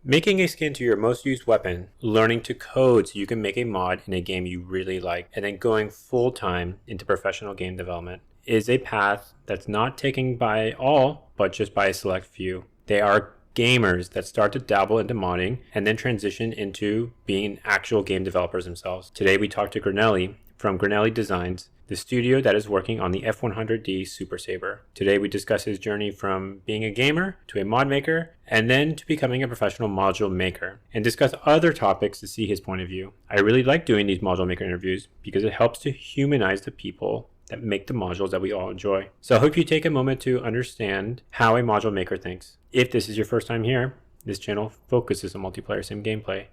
Making a skin to your most used weapon, learning to code so you can make a mod in a game you really like, and then going full time into professional game development is a path that's not taken by all, but just by a select few. They are gamers that start to dabble into modding and then transition into being actual game developers themselves. Today we talk to Grinnelli from Grinnelli Designs, the studio that is working on the F-100D Super Sabre. Today we discuss his journey from being a gamer to a mod maker and then to becoming a professional module maker, and discuss other topics to see his point of view. I really like doing these module maker interviews because it helps to humanize the people that make the modules that we all enjoy. So I hope you take a moment to understand how a module maker thinks. If this is your first time here, this channel focuses on multiplayer sim gameplay.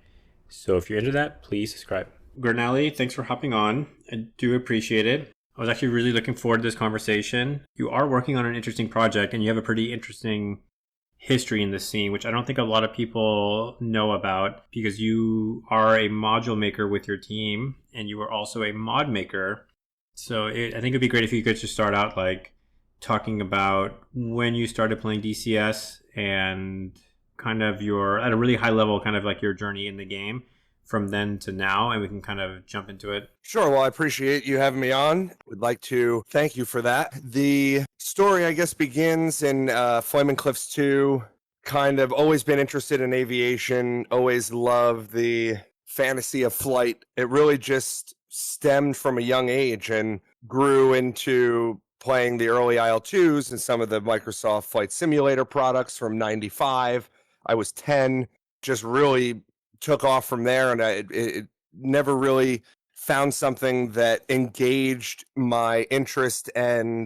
So if you're into that, please subscribe. Grinelli, thanks for hopping on. I do appreciate it. I was actually really looking forward to this conversation. You are working on an interesting project and you have a pretty interesting history in the scene, which I don't think a lot of people know about, because you are a module maker with your team and you are also a mod maker. So I think it'd be great if you could just start out like talking about when you started playing DCS and kind of your, at a really high level, kind of like your journey in the game from then to now, and we can kind of jump into it. Sure. Well, I appreciate you having me on. Would like to thank you for that. The story, I guess, begins in Flaming Cliffs 2. Kind of always been interested in aviation, always loved the fantasy of flight. It really just stemmed from a young age and grew into playing the early IL-2s and some of the Microsoft Flight Simulator products from 95. I was 10, just really took off from there, and it never really found something that engaged my interest and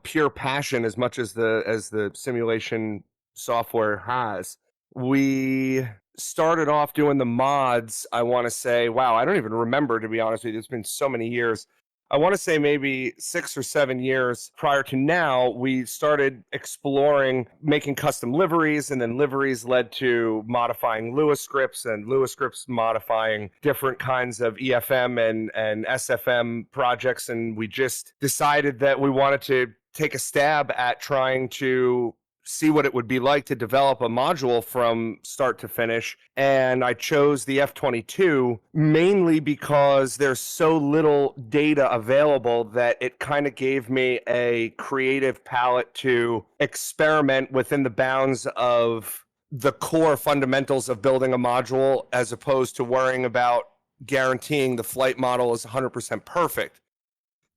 pure passion as much as the simulation software has. We started off doing the mods, I want to say, wow, I don't even remember, to be honest with you. It's been so many years. I want to say maybe 6 or 7 years prior to now, we started exploring making custom liveries, and then liveries led to modifying Lua scripts, and Lua scripts modifying different kinds of EFM and SFM projects. And we just decided that we wanted to take a stab at trying to see what it would be like to develop a module from start to finish. And I chose the F-22 mainly because there's so little data available that it kind of gave me a creative palette to experiment within the bounds of the core fundamentals of building a module, as opposed to worrying about guaranteeing the flight model is 100% perfect.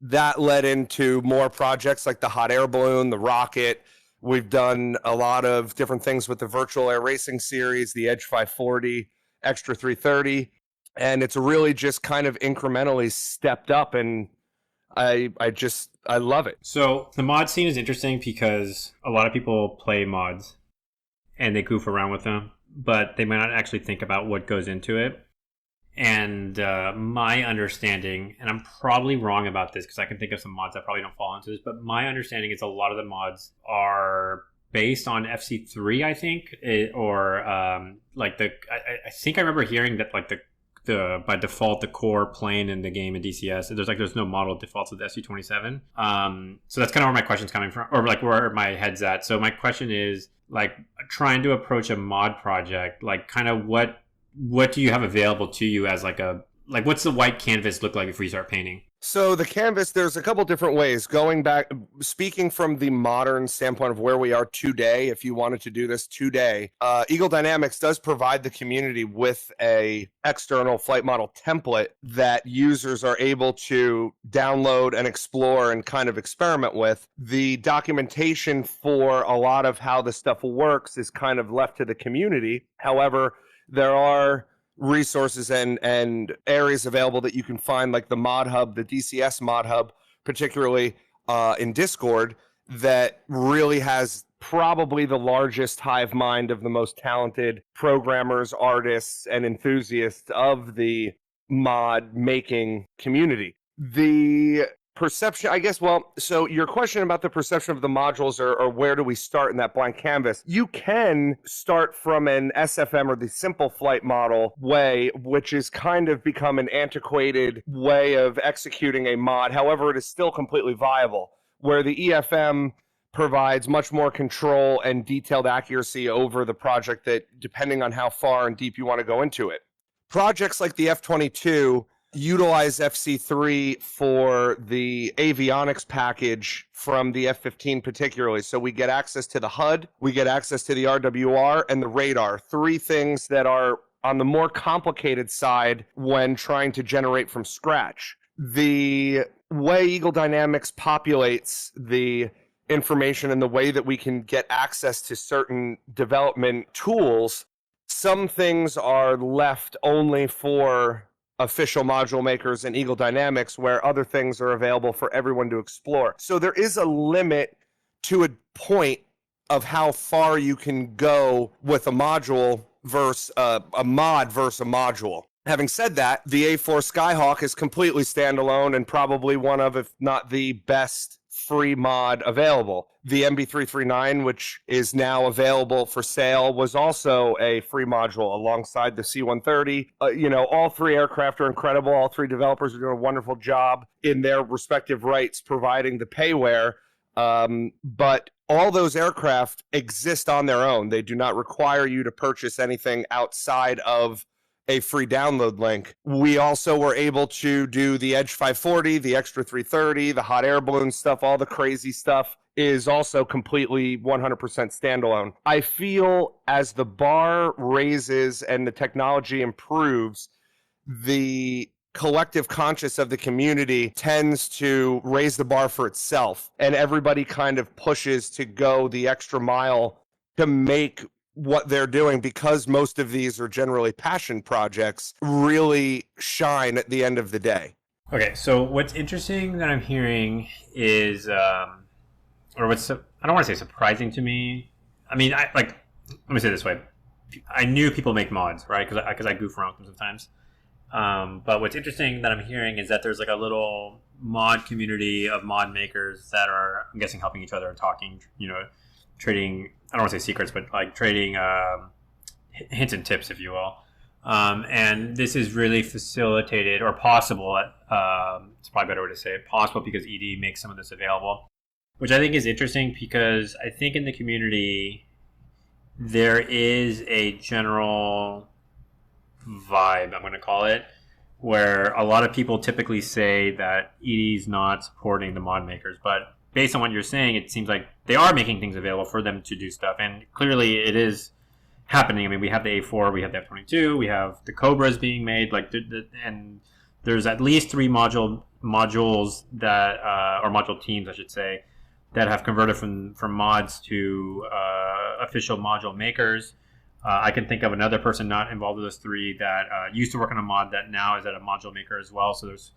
That led into more projects like the hot air balloon, the rocket. We've done a lot of different things with the virtual air racing series, the Edge 540, Extra 330, and it's really just kind of incrementally stepped up, and I love it. So the mod scene is interesting because a lot of people play mods and they goof around with them, but they might not actually think about what goes into it. And my understanding, and I'm probably wrong about this because I can think of some mods that probably don't fall into this, but my understanding is a lot of the mods are based on FC3, I think, I think I remember hearing that like the by default the core plane in the game in DCS, there's no model defaults with the SU-27. So that's kind of where my question's coming from, or like where my head's at. So my question is like trying to approach a mod project, like kind of what do you have available to you as what's the white canvas look like before you start painting? So the canvas, there's a couple different ways. Going back, speaking from the modern standpoint of where we are today, if you wanted to do this today, Eagle Dynamics does provide the community with a external flight model template that users are able to download and explore and kind of experiment with. The documentation for a lot of how the stuff works is kind of left to the community. However, there are resources and areas available that you can find, like the mod hub, the DCS mod hub, particularly in Discord, that really has probably the largest hive mind of the most talented programmers, artists, and enthusiasts of the mod making community. The perception, I guess, so your question about the perception of the modules, or where do we start in that blank canvas? You can start from an SFM, or the simple flight model way, which is kind of become an antiquated way of executing a mod. However, it is still completely viable, where the EFM provides much more control and detailed accuracy over the project, that depending on how far and deep you want to go into it. Projects like the F-22 utilize FC3 for the avionics package from the F-15 particularly. So we get access to the HUD, we get access to the RWR, and the radar. Three things that are on the more complicated side when trying to generate from scratch. The way Eagle Dynamics populates the information and the way that we can get access to certain development tools, some things are left only for official module makers and Eagle Dynamics, where other things are available for everyone to explore. So there is a limit to a point of how far you can go with a module versus a mod versus a module. Having said that, the A4 Skyhawk is completely standalone and probably one of, if not the best, free mod available. The MB339, which is now available for sale, was also a free module alongside the C-130. All three aircraft are incredible. All three developers are doing a wonderful job in their respective rights providing the payware. But all those aircraft exist on their own. They do not require you to purchase anything outside of a free download link. We also were able to do the Edge 540, the Extra 330, the hot air balloon stuff, all the crazy stuff is also completely 100% standalone. I feel as the bar raises and the technology improves, the collective conscious of the community tends to raise the bar for itself, and everybody kind of pushes to go the extra mile to make what they're doing, because most of these are generally passion projects, really shine at the end of the day. Okay, so what's interesting that I'm hearing is, I don't want to say surprising to me. I mean, let me say it this way. I knew people make mods, right? Because I goof around with them sometimes. But what's interesting that I'm hearing is that there's like a little mod community of mod makers that are, I'm guessing, helping each other and talking, trading, I don't want to say secrets, but like trading hints and tips, if you will. And this is really facilitated or possible. It's probably a better way to say it. Possible because ED makes some of this available, which I think is interesting, because I think in the community there is a general vibe, I'm going to call it, where a lot of people typically say that ED is not supporting the mod makers, but based on what you're saying, it seems like they are making things available for them to do stuff, and clearly it is happening. I mean, we have the A4, we have the F-22, we have the Cobras being made, and there's at least three modules that, or module teams, I should say, that have converted from mods to official module makers. I can think of another person not involved with those three that used to work on a mod that now is at a module maker as well. So there's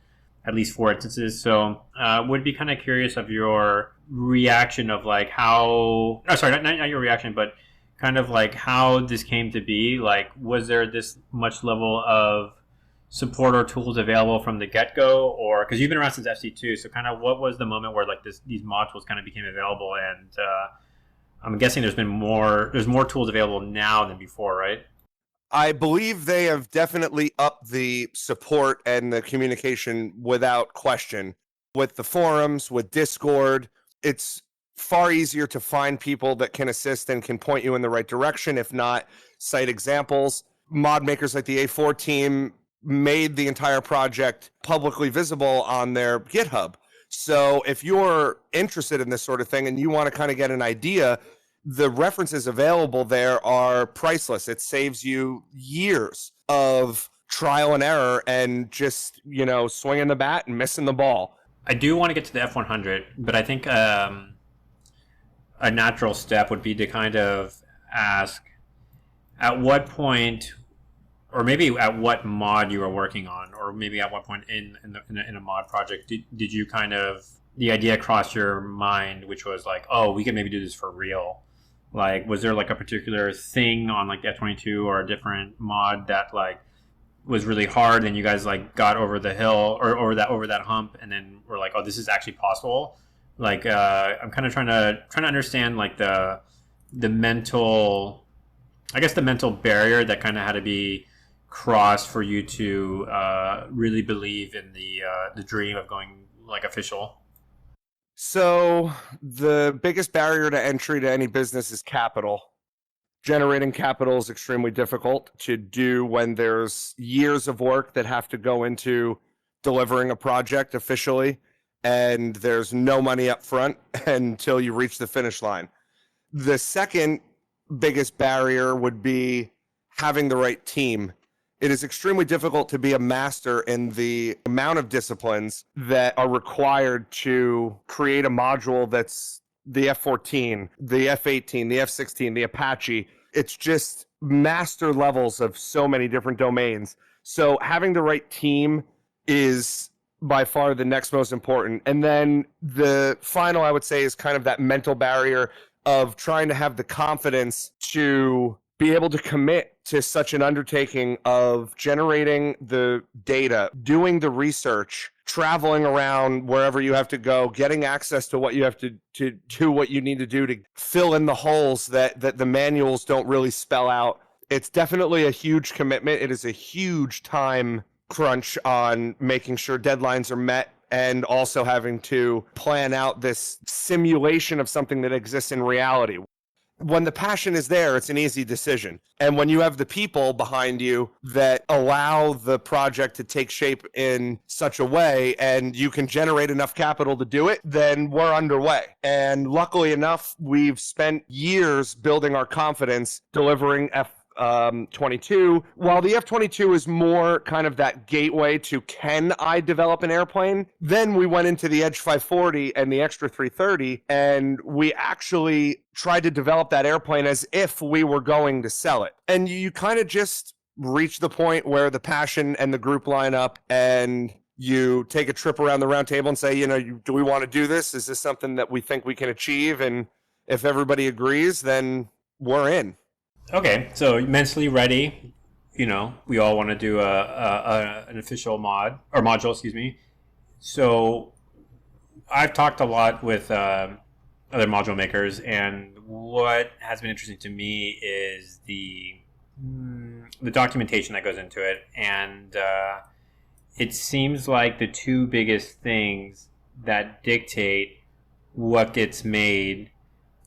at least 4 instances. So would be kind of curious of your reaction of like how, no, sorry, not your reaction, but kind of like how this came to be. Like, was there this much level of support or tools available from the get-go, or because you've been around since FC2, so kind of what was the moment where like these modules kind of became available? And I'm guessing there's more tools available now than before, right? I believe they have definitely upped the support and the communication without question. With the forums, with Discord, it's far easier to find people that can assist and can point you in the right direction, if not cite examples. Mod makers like the A4 team made the entire project publicly visible on their GitHub. So if you're interested in this sort of thing and you want to kind of get an idea, the references available there are priceless. It saves you years of trial and error and just, swinging the bat and missing the ball. I do want to get to the F-100, but I think a natural step would be to kind of ask at what point, or maybe at what mod you were working on, or maybe at what point in a mod project did you kind of, the idea cross your mind, which was like, oh, we can maybe do this for real. Like, was there like a particular thing on like the F-22 or a different mod that like was really hard and you guys like got over the hill or over that hump, and then we're like, oh, this is actually possible? Like, I'm kind of trying to understand like the mental, I guess the mental barrier that kind of had to be crossed for you to really believe in the dream of going like official. So the biggest barrier to entry to any business is capital. Generating capital is extremely difficult to do when there's years of work that have to go into delivering a project officially, and there's no money up front until you reach the finish line. The second biggest barrier would be having the right team. It is extremely difficult to be a master in the amount of disciplines that are required to create a module that's the F-14, the F-18, the F-16, the Apache. It's just master levels of so many different domains. So having the right team is by far the next most important. And then the final, I would say, is kind of that mental barrier of trying to have the confidence to be able to commit to such an undertaking of generating the data, doing the research, traveling around wherever you have to go, getting access to what you have to do what you need to do to fill in the holes that the manuals don't really spell out. It's definitely a huge commitment. It is a huge time crunch on making sure deadlines are met, and also having to plan out this simulation of something that exists in reality. When the passion is there, it's an easy decision. And when you have the people behind you that allow the project to take shape in such a way, and you can generate enough capital to do it, then we're underway. And luckily enough, we've spent years building our confidence delivering F-22. While the F-22 is more kind of that gateway to, can I develop an airplane? Then we went into the Edge 540 and the Extra 330, and we actually tried to develop that airplane as if we were going to sell it. And you kind of just reach the point where the passion and the group line up, and you take a trip around the round table and say, do we want to do this? Is this something that we think we can achieve? And if everybody agrees, then we're in. Okay, so mentally ready. We all want to do an official mod or module, excuse me. So I've talked a lot with other module makers, and what has been interesting to me is the documentation that goes into it. And it seems like the two biggest things that dictate what gets made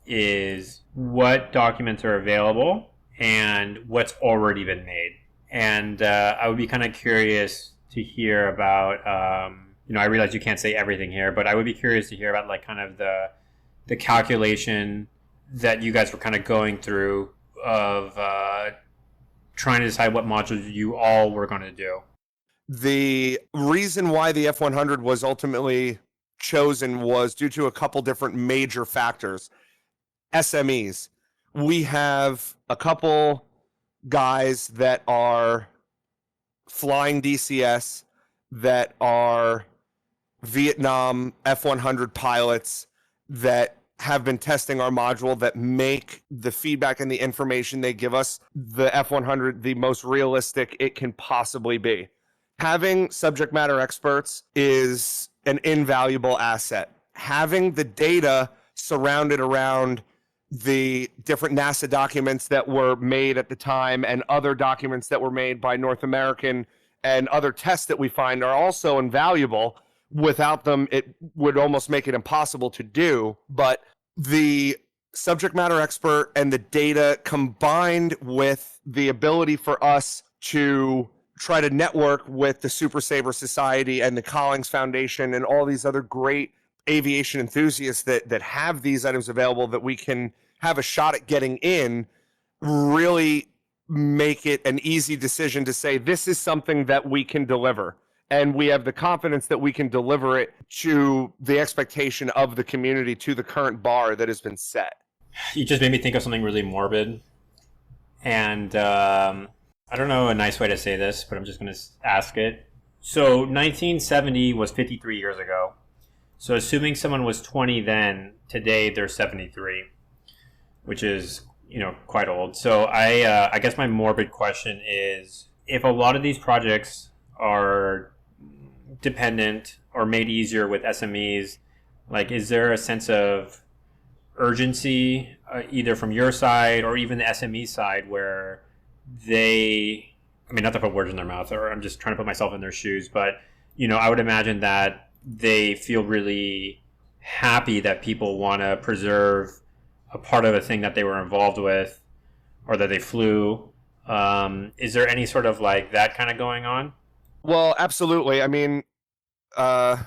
is what documents are available and what's already been made. And I would be kind of curious to hear about, I realize you can't say everything here, but I would be curious to hear about like kind of the calculation that you guys were kind of going through of trying to decide what modules you all were going to do. The reason why the F-100 was ultimately chosen was due to a couple different major factors. SMEs. We have a couple guys that are flying DCS, that are Vietnam F-100 pilots, that have been testing our module, that make the feedback and the information they give us, the F-100, the most realistic it can possibly be. Having subject matter experts is an invaluable asset. Having the data surrounded around the different NASA documents that were made at the time, and other documents that were made by North American, and other tests that we find are also invaluable. Without them, it would almost make it impossible to do. But the subject matter expert and the data, combined with the ability for us to try to network with the Super Sabre Society and the Collins Foundation and all these other great aviation enthusiasts that have these items available that we can have a shot at getting in, really make it an easy decision to say, this is something that we can deliver. And we have the confidence that we can deliver it to the expectation of the community, to the current bar that has been set. You just made me think of something really morbid. And I don't know a nice way to say this, but I'm just going to ask it. So 1970 was 53 years ago. So assuming someone was 20 then, today they're 73, which is, quite old. So I guess my morbid question is, if a lot of these projects are dependent or made easier with SMEs, like, is there a sense of urgency either from your side or even the SME side where they, not to put words in their mouth, or I'm just trying to put myself in their shoes, but, I would imagine that they feel really happy that people want to preserve a part of a thing that they were involved with or that they flew. Is there any sort of like that kind of going on? Well, absolutely. I mean, wow,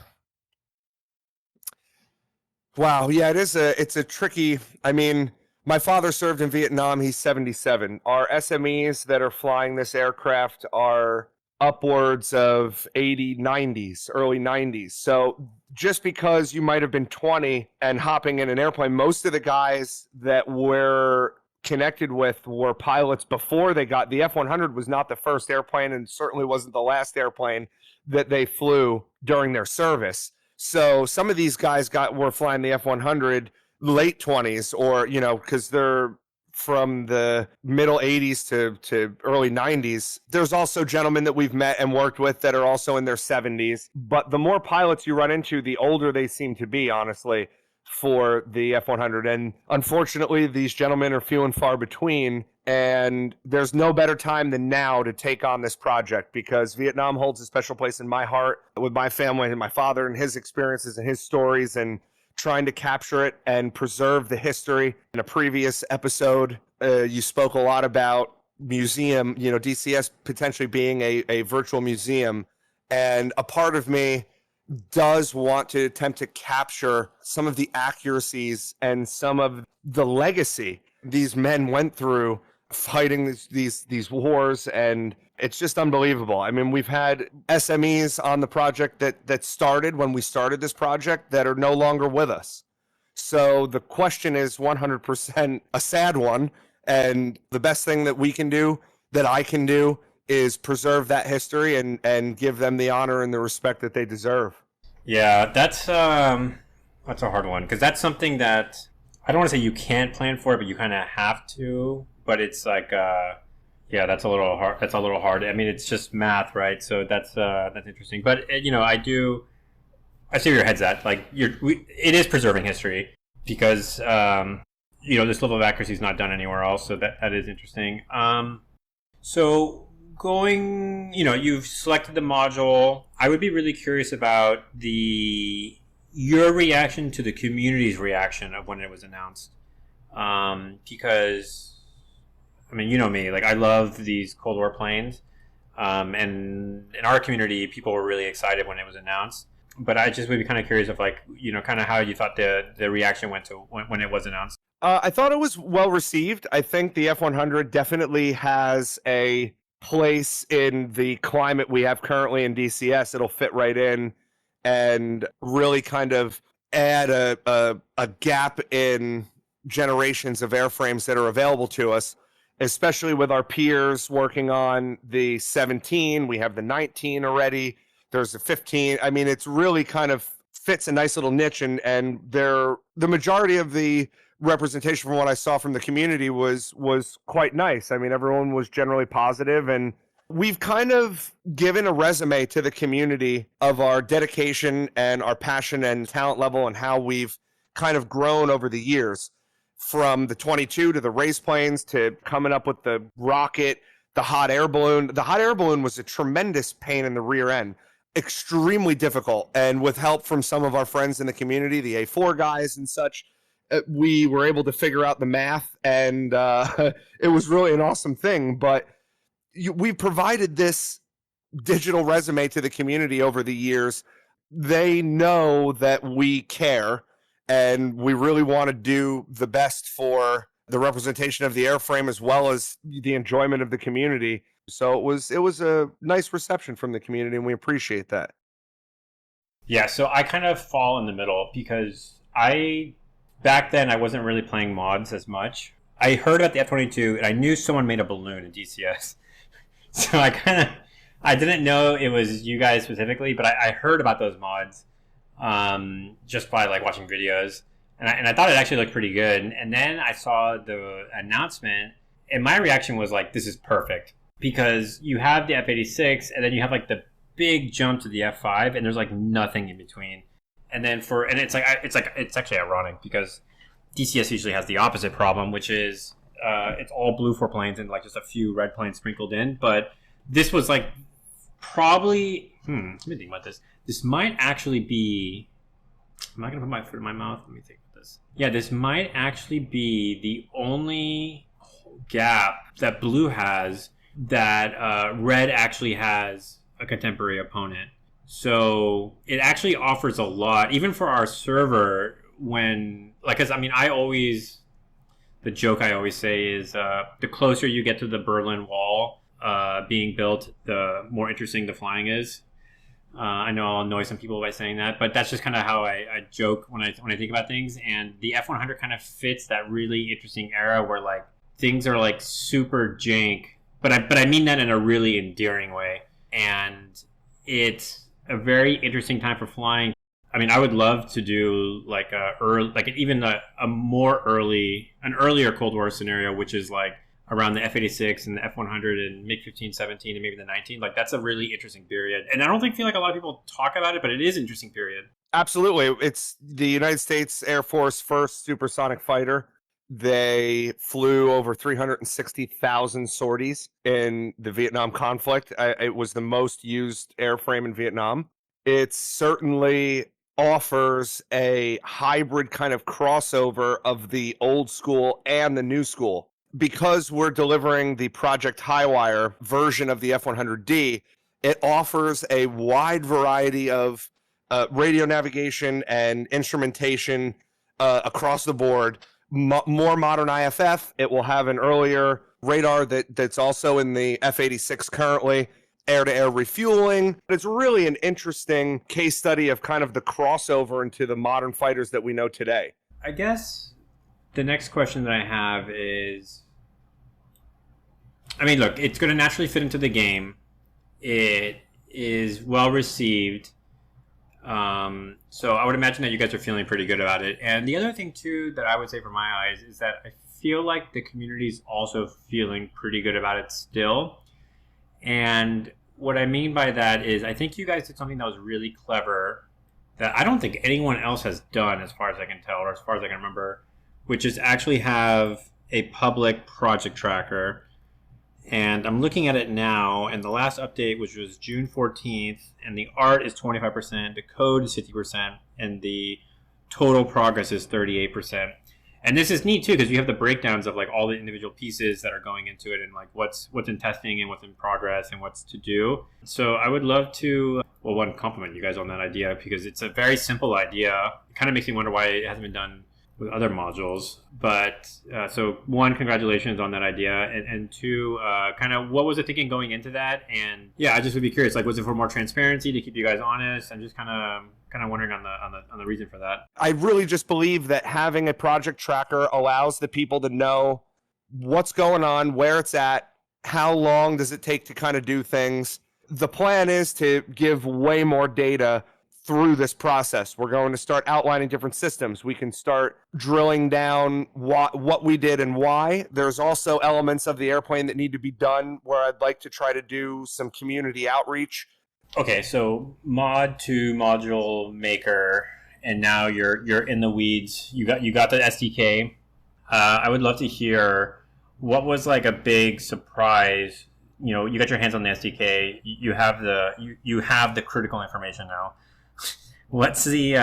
yeah, it's a tricky. I mean, my father served in Vietnam. He's 77. Our SMEs that are flying this aircraft are upwards of 80, 90s, early 90s. So just because you might have been 20 and hopping in an airplane, most of the guys that we're connected with were pilots before they got the F-100 was not the first airplane and certainly wasn't the last airplane that they flew during their service. So some of these guys were flying the F-100 late 20s, or because they're from the middle 80s to early 90s. There's also gentlemen that we've met and worked with that are also in their 70s. But the more pilots you run into, the older they seem to be, honestly, for the F-100. And unfortunately, these gentlemen are few and far between. And there's no better time than now to take on this project, because Vietnam holds a special place in my heart with my family and my father and his experiences and his stories, and trying to capture it and preserve the history. In a previous episode, you spoke a lot about museum, DCS potentially being a virtual museum. And a part of me does want to attempt to capture some of the accuracies and some of the legacy these men went through fighting these wars, and it's just unbelievable. I mean, we've had SMEs on the project that started when we started this project that are no longer with us. So the question is 100% a sad one, and the best thing that we can do, that I can do, is preserve that history and give them the honor and the respect that they deserve. Yeah, that's a hard one, because that's something that I don't want to say you can't plan for, but you kind of have to. But it's like, yeah, that's a little hard. That's a little hard. I mean, it's just math, right? So that's interesting. But I see where your head's at. Like, it is preserving history, because this level of accuracy is not done anywhere else. So that is interesting. So you've selected the module. I would be really curious about your reaction to the community's reaction of when it was announced, because I mean, you know me, like I love these Cold War planes, and in our community, people were really excited when it was announced. But I just would be kind of curious of kind of how you thought the reaction went to when it was announced. I thought it was well received. I think the F-100 definitely has a place in the climate we have currently in DCS. It'll fit right in and really kind of add a gap in generations of airframes that are available to us, especially with our peers working on the 17. We have the 19 already. There's the 15. I mean, it's really kind of fits a nice little niche, and the majority of the representation from what I saw from the community was quite nice. I mean, everyone was generally positive, and we've kind of given a resume to the community of our dedication and our passion and talent level, and how we've kind of grown over the years, from the 22 to the race planes to coming up with the rocket, the hot air balloon. The hot air balloon was a tremendous pain in the rear end, extremely difficult. And with help from some of our friends in the community, the A4 guys and such, we were able to figure out the math, and it was really an awesome thing. But we provided this digital resume to the community over the years. They know that we care, and we really want to do the best for the representation of the airframe as well as the enjoyment of the community. So it was a nice reception from the community, and we appreciate that. Yeah, so I kind of fall in the middle, because back then I wasn't really playing mods as much. I heard about the F-22, and I knew someone made a balloon in DCS. So I didn't know it was you guys specifically, but I heard about those mods just by like watching videos, and I thought it actually looked pretty good. And then I saw the announcement, and my reaction was like, this is perfect, because you have the F-86, and then you have like the big jump to the F-5, and there's like nothing in between. And then it's actually ironic, because DCS usually has the opposite problem, which is it's all blue for planes and like just a few red planes sprinkled in. But this was like probably let me think about this. This might actually be I'm not going to put my foot in my mouth. Let me think about this. Yeah, this might actually be the only gap that blue has that red actually has a contemporary opponent. So it actually offers a lot, even for our server. When, like, because I mean, the joke I always say is the closer you get to the Berlin Wall being built, the more interesting the flying is. I know I'll annoy some people by saying that, but that's just kind of how I joke when I think about things. And the F-100 kind of fits that really interesting era where like things are like super jank, but I mean that in a really endearing way. And it's a very interesting time for flying. I mean, I would love to do like an earlier Cold War scenario, which is like around the F-86 and the F-100 and MiG-15, 17, and maybe the 19. Like, that's a really interesting period. And I don't feel like a lot of people talk about it, but it is an interesting period. Absolutely. It's the United States Air Force first supersonic fighter. They flew over 360,000 sorties in the Vietnam conflict. It was the most used airframe in Vietnam. It certainly offers a hybrid kind of crossover of the old school and the new school. Because we're delivering the Project Highwire version of the F-100D, it offers a wide variety of radio navigation and instrumentation across the board. More modern IFF. It will have an earlier radar that's also in the F-86 currently, air-to-air refueling. It's really an interesting case study of kind of the crossover into the modern fighters that we know today. I guess the next question that I have is, I mean, look, it's going to naturally fit into the game. It is well received. So I would imagine that you guys are feeling pretty good about it. And the other thing, too, that I would say from my eyes is that I feel like the community is also feeling pretty good about it still. And what I mean by that is I think you guys did something that was really clever that I don't think anyone else has done, as far as I can tell, or as far as I can remember, which is actually have a public project tracker. And I'm looking at it now, and the last update, which was June 14th, and the art is 25%, the code is 50%, and the total progress is 38%. And this is neat, too, because you have the breakdowns of like all the individual pieces that are going into it and like what's in testing and what's in progress and what's to do. So I would love to, well, one, compliment you guys on that idea, because it's a very simple idea. It kind of makes me wonder why it hasn't been done with other modules. But so one, congratulations on that idea, and two, kind of what was the thinking going into that? And yeah, I just would be curious, like, was it for more transparency to keep you guys honest? I'm just kind of wondering on the reason for that. I really just believe that having a project tracker allows the people to know what's going on, where it's at, how long does it take to kind of do things. The plan is to give way more data through this process. We're going to start outlining different systems. We can start drilling down what we did and why. There's also elements of the airplane that need to be done where I'd like to try to do some community outreach. Okay, so mod to module maker, and now you're in the weeds. You got the SDK. I would love to hear what was like a big surprise. You know, you got your hands on the SDK. You have the critical information now. What's the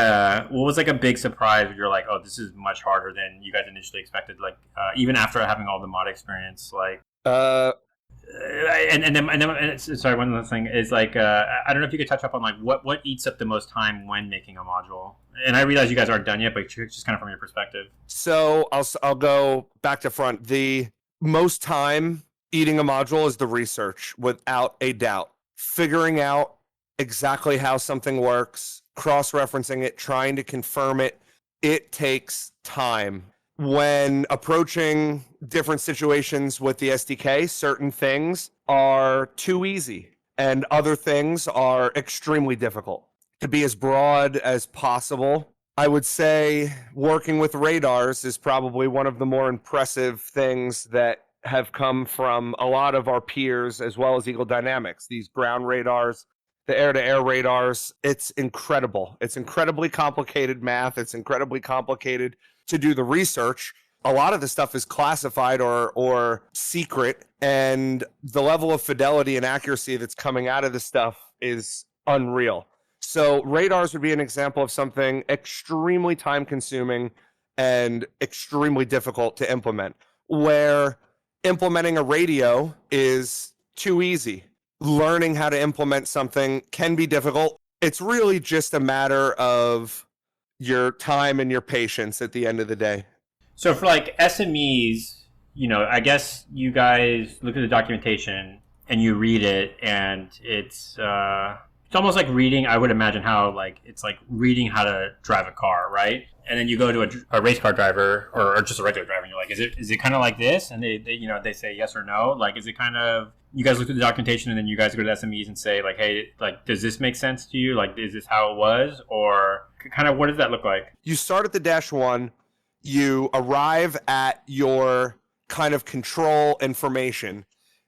what was like a big surprise where you're like, oh, this is much harder than you guys initially expected? Like even after having all the mod experience, like and then sorry, one last thing is like I don't know if you could touch up on like what eats up the most time when making a module. And I realize you guys aren't done yet, but just kind of from your perspective. So I'll go back to front. The most time eating a module is the research, without a doubt. Figuring out exactly how something works, cross-referencing it, trying to confirm it. It takes time. When approaching different situations with the SDK, certain things are too easy and other things are extremely difficult. To be as broad as possible, I would say working with radars is probably one of the more impressive things that have come from a lot of our peers, as well as Eagle Dynamics. These ground radars, the air-to-air radars, it's incredible. It's incredibly complicated math. It's incredibly complicated to do the research. A lot of the stuff is classified or secret, and the level of fidelity and accuracy that's coming out of the stuff is unreal. So radars would be an example of something extremely time consuming and extremely difficult to implement, where implementing a radio is too easy. Learning how to implement something can be difficult. It's really just a matter of your time and your patience at the end of the day. So for like SMEs, I guess you guys look at the documentation and you read it, and it's almost like reading. I would imagine how it's like reading how to drive a car, right? And then you go to a race car driver or just a regular driver, and you're like, is it kind of like this? And they say yes or no. Like, is it kind of, you guys look at the documentation and then you guys go to the SMEs and say like, hey, like, does this make sense to you? Like, is this how it was? Or kind of what does that look like? You start at the -1, you arrive at your kind of control information.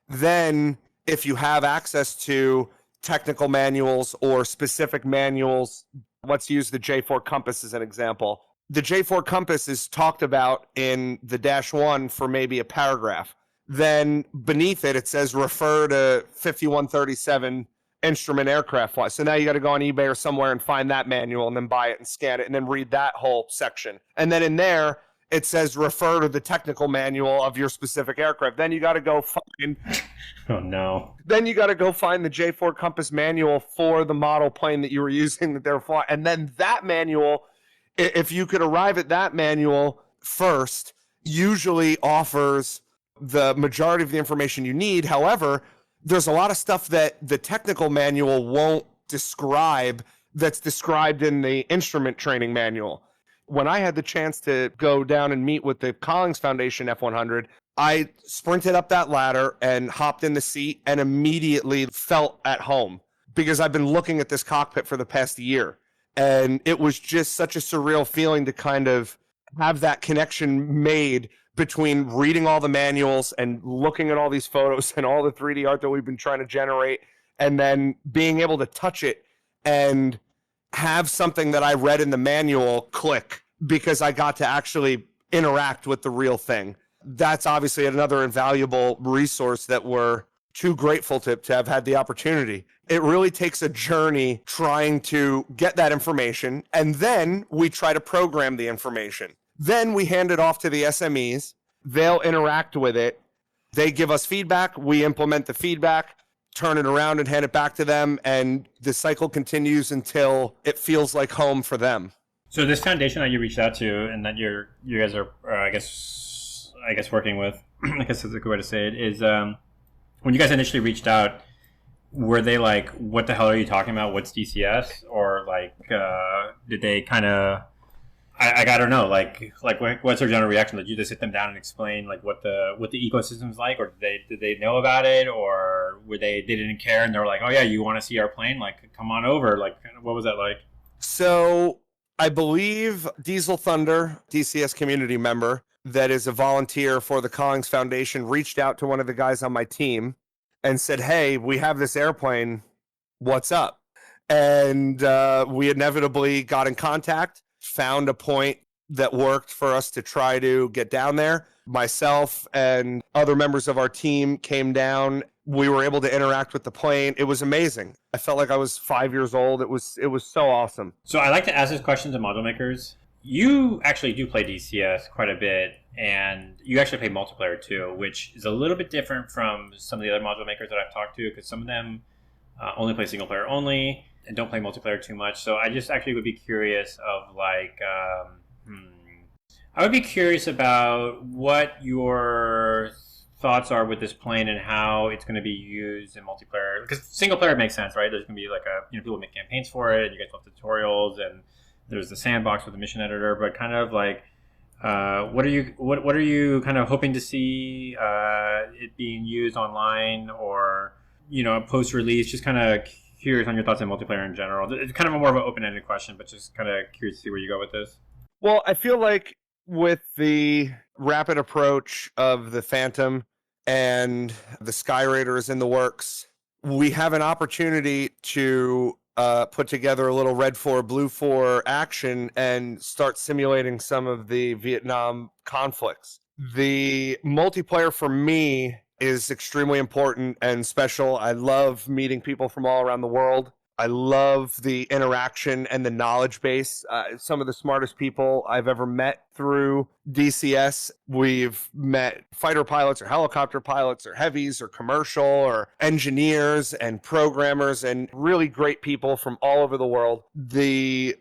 Then if you have access to technical manuals or specific manuals, let's use the J4 compass as an example. The J4 compass is talked about in the -1 for maybe a paragraph. Then beneath it, it says refer to 5137 instrument aircraft flight. So now you got to go on eBay or somewhere and find that manual and then buy it and scan it and then read that whole section. And then in there, it says refer to the technical manual of your specific aircraft. Then you got to go find. Oh no. Then you got to go find the J4 compass manual for the model plane that you were using that they're flying. And then that manual, if you could arrive at that manual first, usually offers the majority of the information you need. However, there's a lot of stuff that the technical manual won't describe that's described in the instrument training manual. When I had the chance to go down and meet with the Collins Foundation F-100, I sprinted up that ladder and hopped in the seat and immediately felt at home because I've been looking at this cockpit for the past year. And it was just such a surreal feeling to kind of have that connection made between reading all the manuals and looking at all these photos and all the 3D art that we've been trying to generate, and then being able to touch it and have something that I read in the manual click because I got to actually interact with the real thing. That's obviously another invaluable resource that we're too grateful to have had the opportunity. It really takes a journey trying to get that information, and then we try to program the information. Then we hand it off to the SMEs. They'll interact with it. They give us feedback. We implement the feedback, turn it around and hand it back to them. And the cycle continues until it feels like home for them. So this foundation that you reached out to and that you guys are, I guess working with, I guess that's a good way to say it, is when you guys initially reached out, were they like, what the hell are you talking about? What's DCS? Or like, did they kind of, I gotta know, like what's their general reaction? Did you just sit them down and explain like what the ecosystem's like, or did they know about it, or they didn't care and they're like, oh yeah, you want to see our plane? Like, come on over. Like, what was that like? So I believe Diesel Thunder, DCS community member that is a volunteer for the Collins Foundation, reached out to one of the guys on my team and said, hey, we have this airplane. What's up? And we inevitably got in contact, found a point that worked for us to try to get down there. Myself and other members of our team came down. We were able to interact with the plane. It was amazing. I felt like I was 5 years old. It was so awesome. So I like to ask this question to model makers. You actually do play DCS quite a bit, and you actually play multiplayer too, which is a little bit different from some of the other module makers that I've talked to, because some of them only play single player only and don't play multiplayer too much. So I just actually would be curious of like, I would be curious about what your thoughts are with this plane and how it's going to be used in multiplayer. Because single player makes sense, right? There's going to be like people make campaigns for it, and you guys have tutorials, and there's the sandbox with the mission editor. But kind of like, what are you kind of hoping to see it being used online, or post release? Just kind of curious on your thoughts on multiplayer in general. It's kind of a more of an open-ended question, but just kind of curious to see where you go with this. Well, I feel like with the rapid approach of the Phantom and the Sky Raiders in the works, we have an opportunity to put together a little Red 4, Blue 4 action and start simulating some of the Vietnam conflicts. The multiplayer for me is extremely important and special. I love meeting people from all around the world. I love the interaction and the knowledge base. Some of the smartest people I've ever met through DCS. We've met fighter pilots or helicopter pilots or heavies or commercial or engineers and programmers and really great people from all over the world. The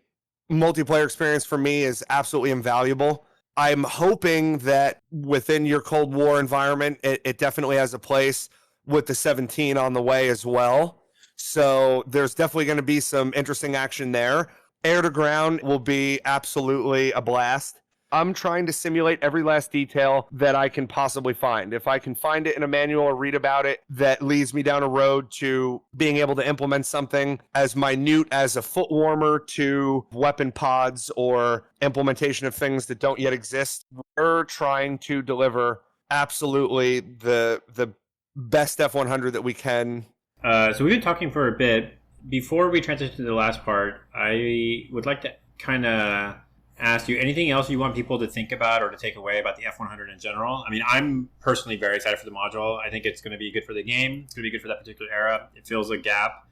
multiplayer experience for me is absolutely invaluable. I'm hoping that within your Cold War environment, it definitely has a place with the 17 on the way as well. So there's definitely going to be some interesting action there. Air to ground will be absolutely a blast. I'm trying to simulate every last detail that I can possibly find. If I can find it in a manual or read about it that leads me down a road to being able to implement something as minute as a foot warmer to weapon pods or implementation of things that don't yet exist, we're trying to deliver absolutely the best F-100 that we can. So we've been talking for a bit. Before we transition to the last part, I would like to kind of ask you anything else you want people to think about or to take away about the F-100 in general. I mean, I'm personally very excited for the module. I think it's going to be good for the game. It's going to be good for that particular era. It fills a gap.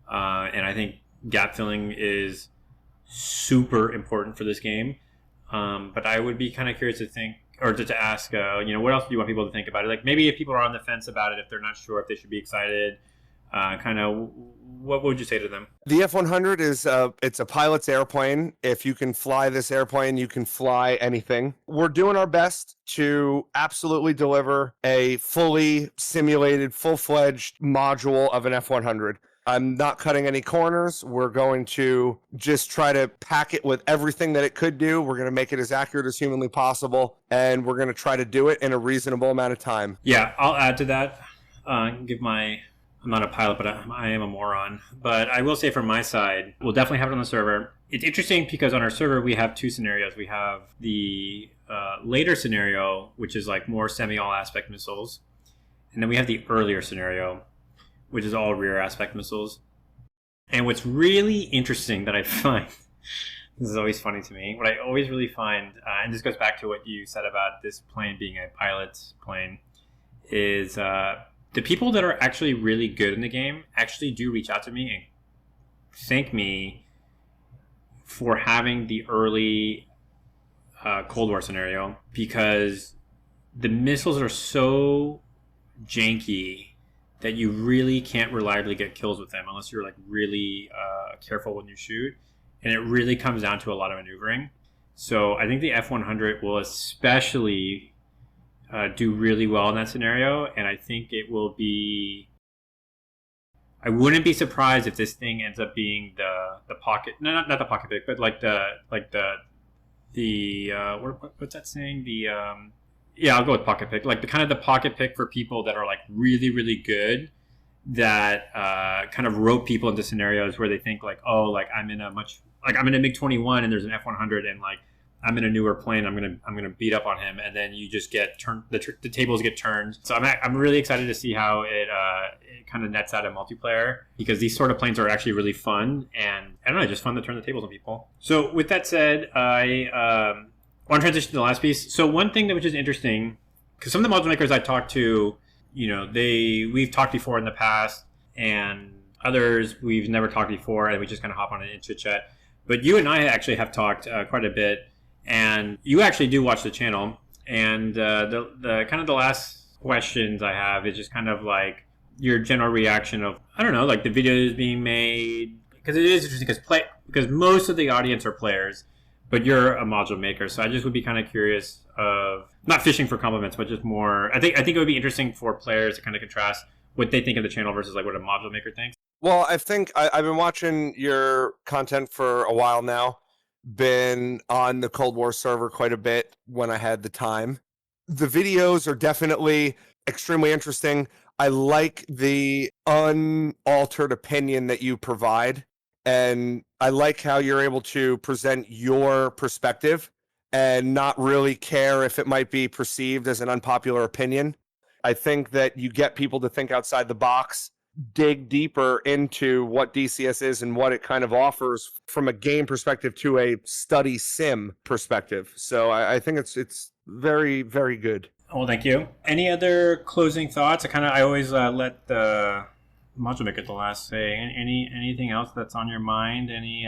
And I think gap filling is super important for this game. But I would be kind of curious to think, or to ask, what else do you want people to think about it? Like maybe if people are on the fence about it, if they're not sure if they should be excited, what would you say to them? The F-100 is it's a pilot's airplane. If you can fly this airplane, you can fly anything. We're doing our best to absolutely deliver a fully simulated, full-fledged module of an F-100. I'm not cutting any corners. We're going to just try to pack it with everything that it could do. We're going to make it as accurate as humanly possible, and we're going to try to do it in a reasonable amount of time. Yeah, I'll add to that. I'm not a pilot, but I am a moron. But I will say from my side, we'll definitely have it on the server. It's interesting because on our server, we have two scenarios. We have the later scenario, which is like more semi-all aspect missiles. And then we have the earlier scenario, which is all rear aspect missiles. And what's really interesting that I find, this is always funny to me, what I always really find, and this goes back to what you said about this plane being a pilot's plane, is the people that are actually really good in the game actually do reach out to me and thank me for having the early Cold War scenario, because the missiles are so janky that you really can't reliably get kills with them unless you're like really careful when you shoot, and it really comes down to a lot of maneuvering. So I think the F-100 will especially do really well in that scenario, and I think it will be. I wouldn't be surprised if this thing ends up being the pocket, not the pocket pick, but like the what's that saying? I'll go with pocket pick. Like the kind of the pocket pick for people that are like really, really good, that kind of rope people into scenarios where they think like, oh, like I'm in a MiG-21 and there's an F-100 and like I'm in a newer plane. I'm gonna beat up on him, and then you just get turned. The tables get turned. So I'm really excited to see how it kind of nets out in multiplayer, because these sort of planes are actually really fun, and I don't know, just fun to turn the tables on people. So with that said, I want to transition to the last piece. So one thing which is interesting, because some of the module makers I talked to, we've talked before in the past, and others we've never talked before, and we just kind of hop on an chit chat. But you and I actually have talked quite a bit. And you actually do watch the channel, and the kind of the last questions I have is just kind of like your general reaction of, I don't know, like the videos being made, because it is interesting because most of the audience are players, but you're a module maker. So I just would be kind of curious of, not fishing for compliments, but just more. I think it would be interesting for players to kind of contrast what they think of the channel versus like what a module maker thinks. Well, I think I've been watching your content for a while now. Been on the Cold War server quite a bit when I had the time. The videos are definitely extremely interesting. I like the unaltered opinion that you provide, and I like how you're able to present your perspective and not really care if it might be perceived as an unpopular opinion. I think that you get people to think outside the box, dig deeper into what DCS is and what it kind of offers from a game perspective to a study sim perspective. So I think it's very, very good. Well, thank you. Any other closing thoughts? I always let the module maker the last say. Anything else that's on your mind? Any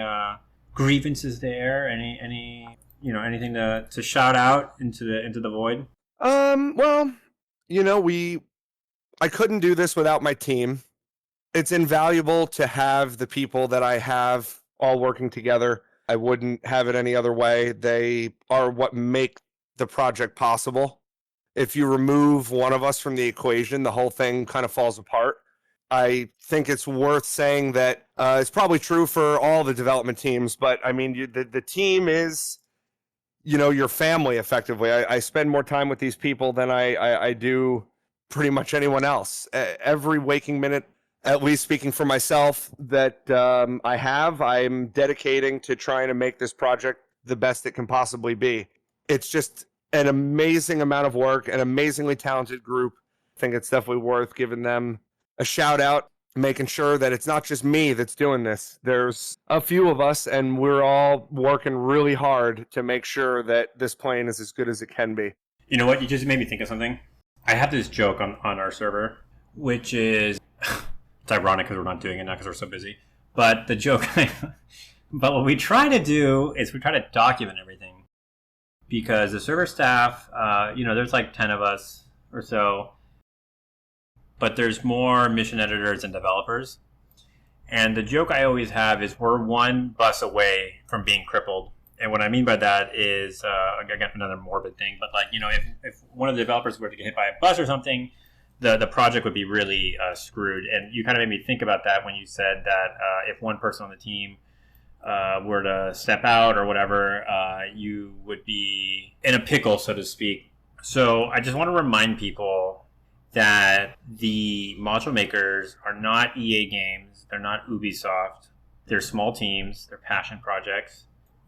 grievances there? Any anything to shout out into the void? Well, I couldn't do this without my team. It's invaluable to have the people that I have all working together. I wouldn't have it any other way. They are what make the project possible. If you remove one of us from the equation, the whole thing kind of falls apart. I think it's worth saying that it's probably true for all the development teams, but I mean, the team is, your family effectively. I spend more time with these people than I do pretty much anyone else. Every waking minute, at least speaking for myself, that I'm dedicating to trying to make this project the best it can possibly be. It's just an amazing amount of work, an amazingly talented group. I think it's definitely worth giving them a shout out, making sure that it's not just me that's doing this. There's a few of us, and we're all working really hard to make sure that this plane is as good as it can be. You know what? You just made me think of something. I have this joke on our server, which is, it's ironic because we're not doing it now because we're so busy. But the joke, but what we try to do is we try to document everything. Because the server staff, there's like 10 of us or so. But there's more mission editors and developers. And the joke I always have is we're one bus away from being crippled. And what I mean by that is, again, another morbid thing, but if one of the developers were to get hit by a bus or something, the project would be really screwed. And you kind of made me think about that when you said that if one person on the team were to step out or whatever, you would be in a pickle, so to speak. So I just want to remind people that the module makers are not EA games. They're not Ubisoft. They're small teams. They're passion projects.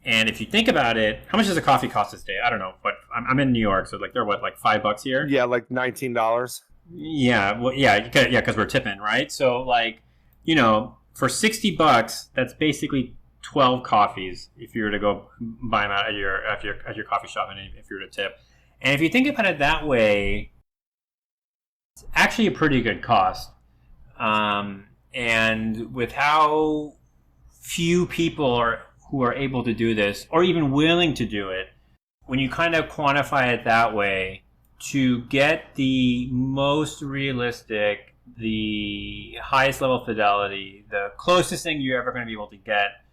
And if you think about it, how much does a coffee cost this day? I don't know, but I'm in New York, so they're like $5 here? Yeah, like $19. Yeah, well, yeah, because we're tipping, right? So for $60, that's basically 12 coffees if you were to go buy them out at your coffee shop, and if you were to tip. And if you think about it that way, it's actually a pretty good cost. And with how few people who are able to do this, or even willing to do it, when you kind of quantify it that way, to get the most realistic, the highest level of fidelity, the closest thing you're ever going to be able to get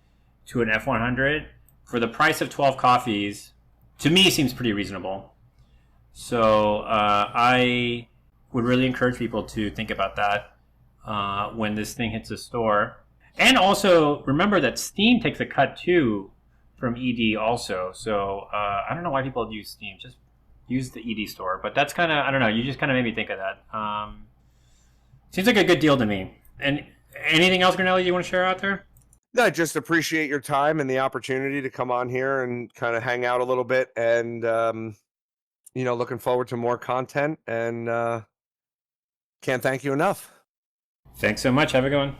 to an F-100 for the price of 12 coffees, to me seems pretty reasonable. So I would really encourage people to think about that when this thing hits the store. And also remember that Steam takes a cut too from ED also. So I don't know why people use Steam. Just use the ED store. But that's kind of, I don't know, you just kind of made me think of that. Seems like a good deal to me. And anything else, Grinelli, you want to share out there? No, I just appreciate your time and the opportunity to come on here and kind of hang out a little bit, and looking forward to more content, and can't thank you enough. Thanks so much. Have a good one.